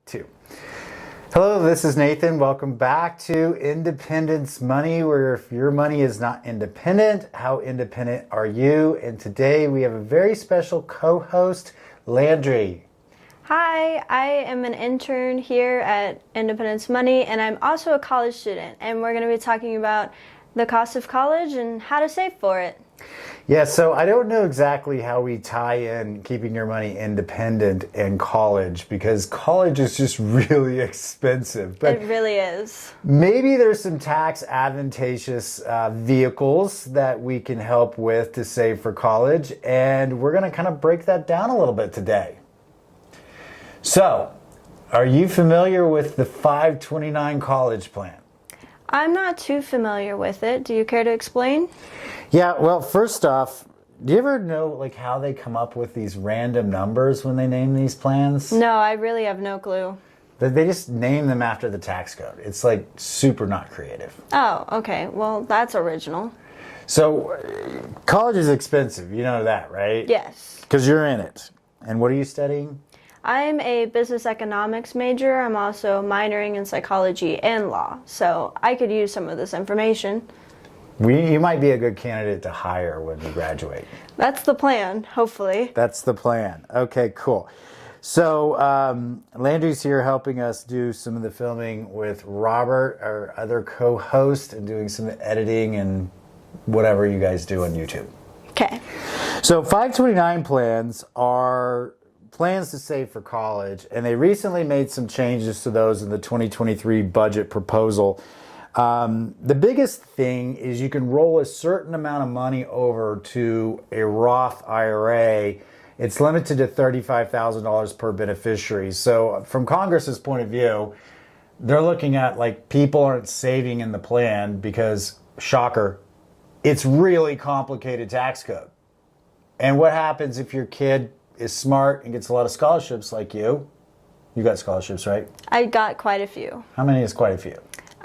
2. Hello, this is Nathan. Welcome back to Independence Money, where if your money is not independent, how independent are you? And today we have a very special co-host, Landry. Hi, I am an intern here at Independence Money, and I'm also a college student, and we're going to be talking about the cost of college and how to save for it. Yeah, so I don't know exactly how we tie in keeping your money independent and college, because college is just really expensive. But it really is. maybe there's some tax advantageous vehicles that we can help with to save for college, and we're going to kind of break that down a little bit today. So, are you familiar with the 529 college plan? I'm not too familiar with it. Do you care to explain? Yeah, well, first off, do you ever know like how they come up with these random numbers when they name these plans? No, I really have no clue. They just name them after the tax code. It's like super not creative. Oh, okay. Well, that's original. So, college is expensive. You know that, right? Yes. Because you're in it. And what are you studying? I'm a business economics major. I'm also minoring in psychology and law, so I could use some of this information. You might be a good candidate to hire when you graduate. That's the plan, hopefully. That's the plan. Okay, cool. So Landry's here helping us do some of the filming with Robert, our other co-host, and doing some editing and whatever you guys do on YouTube. Okay. So 529 plans are plans to save for college, and they recently made some changes to those in the 2023 budget proposal. The biggest thing is you can roll a certain amount of money over to a Roth IRA. It's limited to $35,000 per beneficiary. So from Congress's point of view, they're looking at like people aren't saving in the plan because, shocker, it's really complicated tax code. And what happens if your kid is smart and gets a lot of scholarships like you? You got scholarships, right? I got quite a few. How many is quite a few?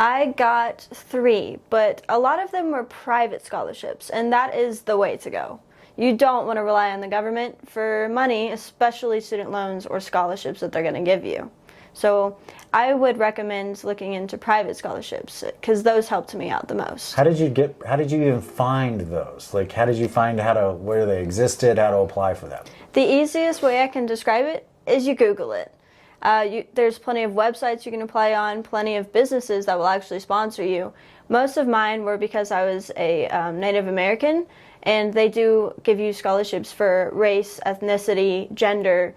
I got 3, but a lot of them were private scholarships, and that is the way to go. You don't want to rely on the government for money, especially student loans or scholarships that they're going to give you. So I would recommend looking into private scholarships because those helped me out the most. How did you even find those? Like, how did you find where they existed, how to apply for them? The easiest way I can describe it is you Google it. There's plenty of websites you can apply on, plenty of businesses that will actually sponsor you. Most of mine were because I was a Native American, and they do give you scholarships for race, ethnicity, gender,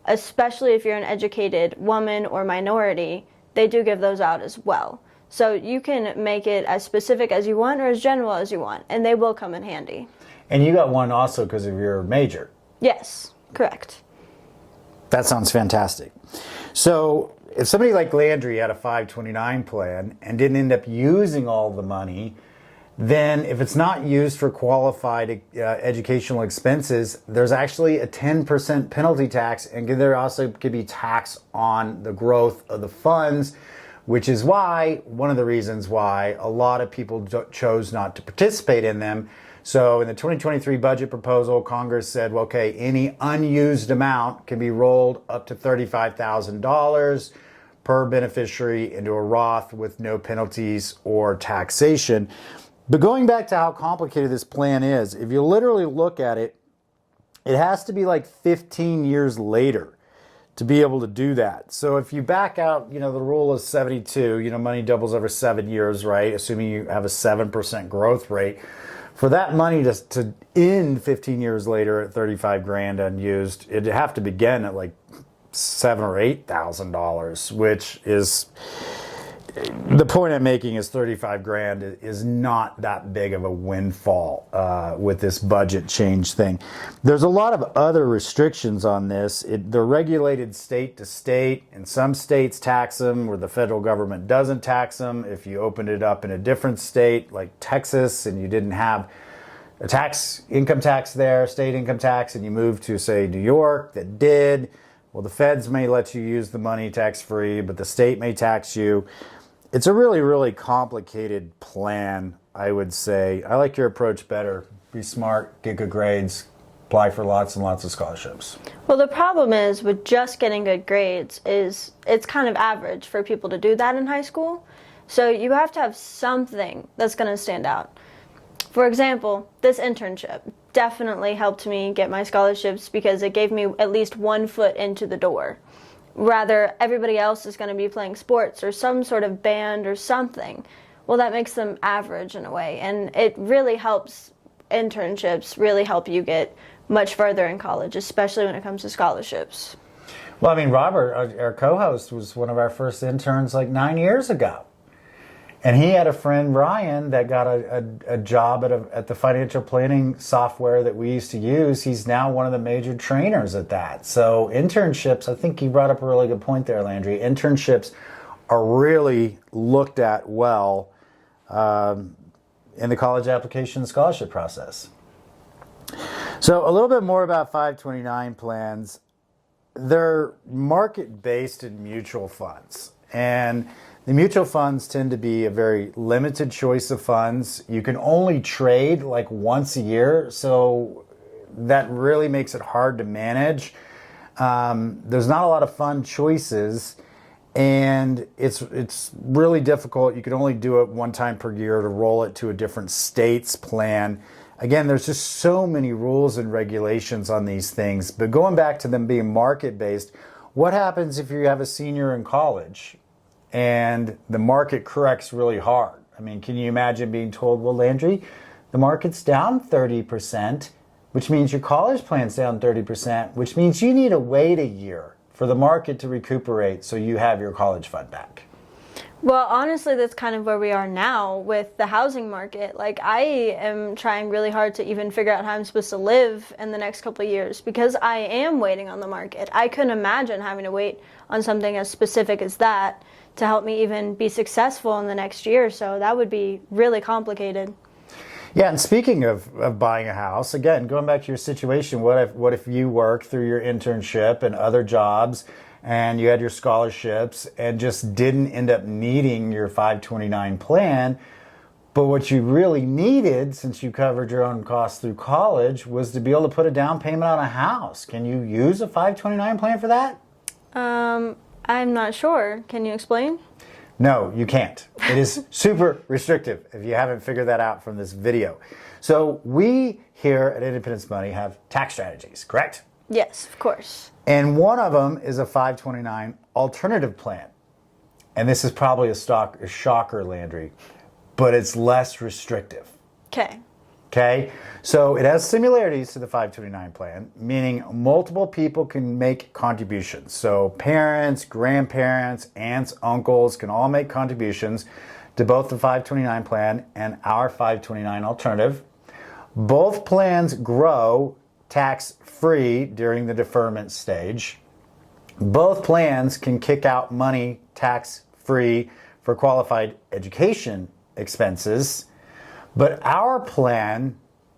especially if you're an educated woman or minority. They do give those out as well. So you can make it as specific as you want or as general as you want, and they will come in handy. And you got one also because of your major. Yes, correct. That sounds fantastic. So if somebody like Landry had a 529 plan and didn't end up using all the money, then if it's not used for qualified educational expenses, there's actually a 10% penalty tax, and there also could be tax on the growth of the funds, which is one of the reasons why a lot of people chose not to participate in them. So in the 2023 budget proposal, Congress said, well, okay, any unused amount can be rolled up to $35,000 per beneficiary into a Roth with no penalties or taxation. But going back to how complicated this plan is, if you literally look at it, it has to be like 15 years later to be able to do that. So if you back out, the rule is 72, money doubles over 7 years, right? Assuming you have a 7% growth rate. For that money to end 15 years later at 35 grand unused, it'd have to begin at like $7,000 or $8,000, which is, the point I'm making is 35 grand is not that big of a windfall with this budget change thing. There's a lot of other restrictions on this. They're regulated state to state, and some states tax them where the federal government doesn't tax them. If you opened it up in a different state like Texas and you didn't have a income tax there, state income tax, and you moved to, say, New York that did, well, the feds may let you use the money tax-free, but the state may tax you. It's a really, really complicated plan, I would say. I like your approach better. Be smart, get good grades, apply for lots and lots of scholarships. Well, the problem is with just getting good grades is it's kind of average for people to do that in high school. So you have to have something that's going to stand out. For example, this internship definitely helped me get my scholarships because it gave me at least 1 foot into the door. Rather, everybody else is going to be playing sports or some sort of band or something. Well, that makes them average in a way, and it really helps. Internships really help you get much further in college, especially when it comes to scholarships. Well, I mean, Robert, our co-host, was one of our first interns like 9 years ago. And he had a friend, Ryan, that got a job at the financial planning software that we used to use. He's now one of the major trainers at that. So internships, I think you brought up a really good point there, Landry. Internships are really looked at well in the college application scholarship process. So a little bit more about 529 plans. They're market-based and mutual funds. And the mutual funds tend to be a very limited choice of funds. You can only trade like once a year, so that really makes it hard to manage. There's not a lot of fund choices, and it's really difficult. You can only do it one time per year to roll it to a different state's plan. Again, there's just so many rules and regulations on these things. But going back to them being market-based, what happens if you have a senior in college and the market corrects really hard? I mean, can you imagine being told, well, Landry, the market's down 30%, which means your college plan's down 30%, which means you need to wait a year for the market to recuperate so you have your college fund back. Well, honestly, that's kind of where we are now with the housing market. Like, I am trying really hard to even figure out how I'm supposed to live in the next couple of years because I am waiting on the market. I couldn't imagine having to wait on something as specific as that to help me even be successful in the next year. So that would be really complicated. Yeah, and speaking of buying a house, again, going back to your situation, what if you worked through your internship and other jobs and you had your scholarships and just didn't end up needing your 529 plan, but what you really needed, since you covered your own costs through college, was to be able to put a down payment on a house. Can you use a 529 plan for that? I'm not sure. Can you explain? No, you can't. It is super restrictive if you haven't figured that out from this video. So we here at Independence Money have tax strategies, correct? Yes, of course. And one of them is a 529 alternative plan. And this is probably a shocker, Landry, but it's less restrictive. Okay. Okay, so it has similarities to the 529 plan, meaning multiple people can make contributions. So parents, grandparents, aunts, uncles can all make contributions to both the 529 plan and our 529 alternative. Both plans grow tax-free during the deferment stage. Both plans can kick out money tax-free for qualified education expenses. But our plan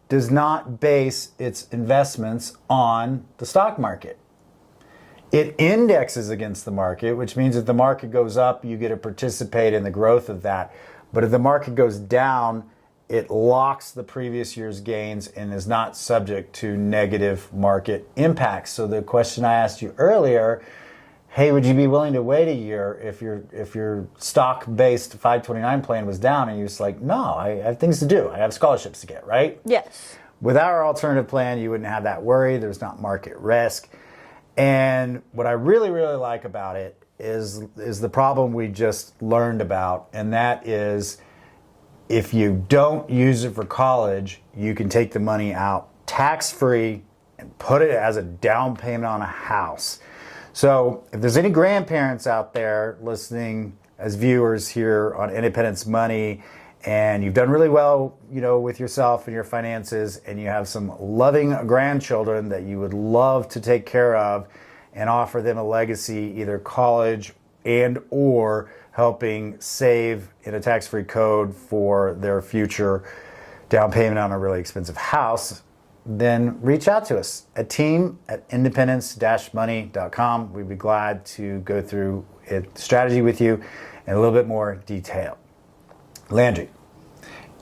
does not base its investments on the stock market. It indexes against the market, which means if the market goes up, you get to participate in the growth of that. But if the market goes down, it locks the previous year's gains and is not subject to negative market impacts. So the question I asked you earlier, hey, would you be willing to wait a year if your stock-based 529 plan was down? And you're just like, no, I have things to do. I have scholarships to get, right? Yes. With our alternative plan, you wouldn't have that worry. There's not market risk. And what I really, really like about it is the problem we just learned about, and that is if you don't use it for college, you can take the money out tax-free and put it as a down payment on a house. So if there's any grandparents out there listening as viewers here on Independence Money, and you've done really well, with yourself and your finances, and you have some loving grandchildren that you would love to take care of and offer them a legacy, either college and or helping save in a tax-free code for their future down payment on a really expensive house, then reach out to us at team@independence-money.com. We'd be glad to go through a strategy with you in a little bit more detail. Landry,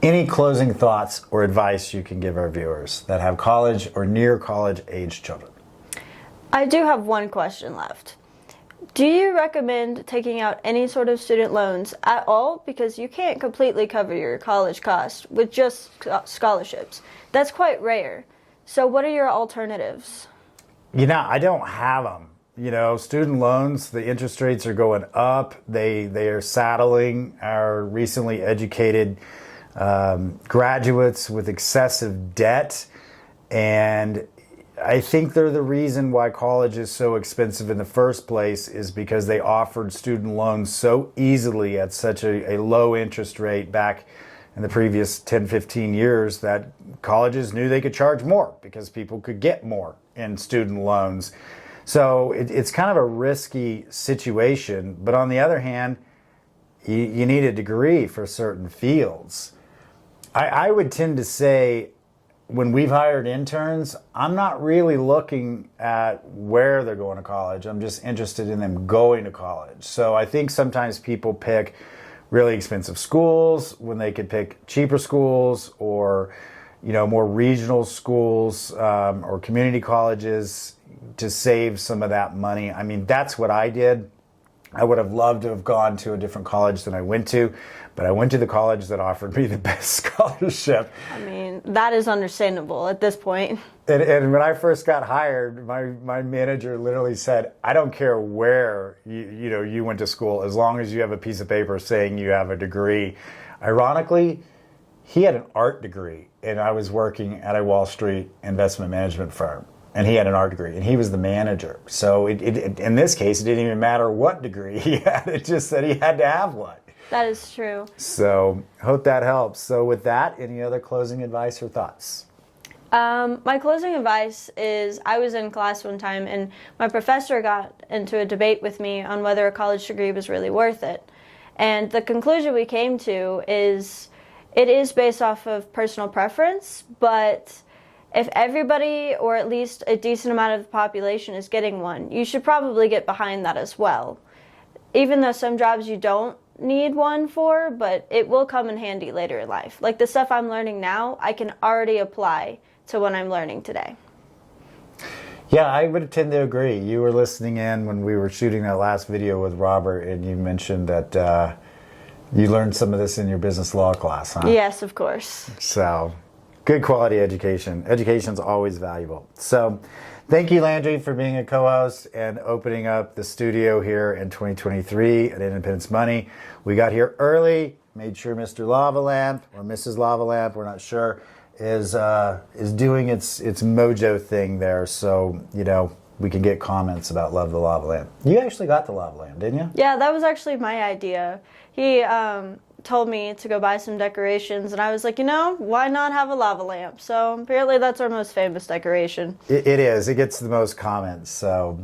Any closing thoughts or advice you can give our viewers that have college or near college age children? I do have one question left. Do you recommend taking out any sort of student loans at all? Because you can't completely cover your college costs with just scholarships. That's quite rare. So what are your alternatives? I don't have them. Student loans, the interest rates are going up. They are saddling our recently educated graduates with excessive debt. And I think they're the reason why college is so expensive in the first place, is because they offered student loans so easily at such a low interest rate back in the previous 10, 15 years that colleges knew they could charge more because people could get more in student loans. So it's kind of a risky situation. But on the other hand, you need a degree for certain fields. I would tend to say, when we've hired interns, I'm not really looking at where they're going to college. I'm just interested in them going to college. So I think sometimes people pick really expensive schools when they could pick cheaper schools, or more regional schools, or community colleges, to save some of that money. I mean, that's what I did. I would have loved to have gone to a different college than I went to, but I went to the college that offered me the best scholarship. I mean, that is understandable at this point. And when I first got hired, my manager literally said, "I don't care where you went to school, as long as you have a piece of paper saying you have a degree." Ironically, he had an art degree, and I was working at a Wall Street investment management firm. And he had an art degree, and he was the manager. So in this case, it didn't even matter what degree he had. It just said he had to have one. That is true. So hope that helps. So with that, any other closing advice or thoughts? My closing advice is, I was in class one time, and my professor got into a debate with me on whether a college degree was really worth it. And the conclusion we came to is, it is based off of personal preference, but if everybody, or at least a decent amount of the population, is getting one, you should probably get behind that as well. Even though some jobs you don't need one for, but it will come in handy later in life. Like the stuff I'm learning now, I can already apply to what I'm learning today. Yeah, I would tend to agree. You were listening in when we were shooting that last video with Robert, and you mentioned that you learned some of this in your business law class, huh? Yes, of course. So, good quality education. Education's always valuable. So, thank you, Landry, for being a co-host and opening up the studio here in 2023 at Independence Money. We got here early, made sure Mr. Lava Lamp, or Mrs. Lava Lamp, we're not sure, is doing its mojo thing there. So, we can get comments about Love the Lava Lamp. You actually got the lava lamp, didn't you? Yeah, that was actually my idea. He told me to go buy some decorations, and I was like, why not have a lava lamp? So apparently that's our most famous decoration. It is. It gets the most comments, so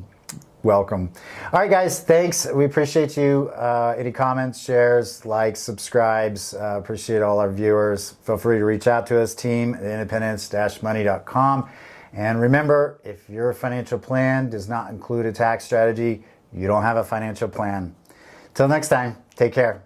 welcome. All right, guys, thanks. We appreciate you. Any comments, shares, likes, subscribes. Appreciate all our viewers. Feel free to reach out to us, team at independence-money.com. And remember, if your financial plan does not include a tax strategy, you don't have a financial plan. Till next time, take care.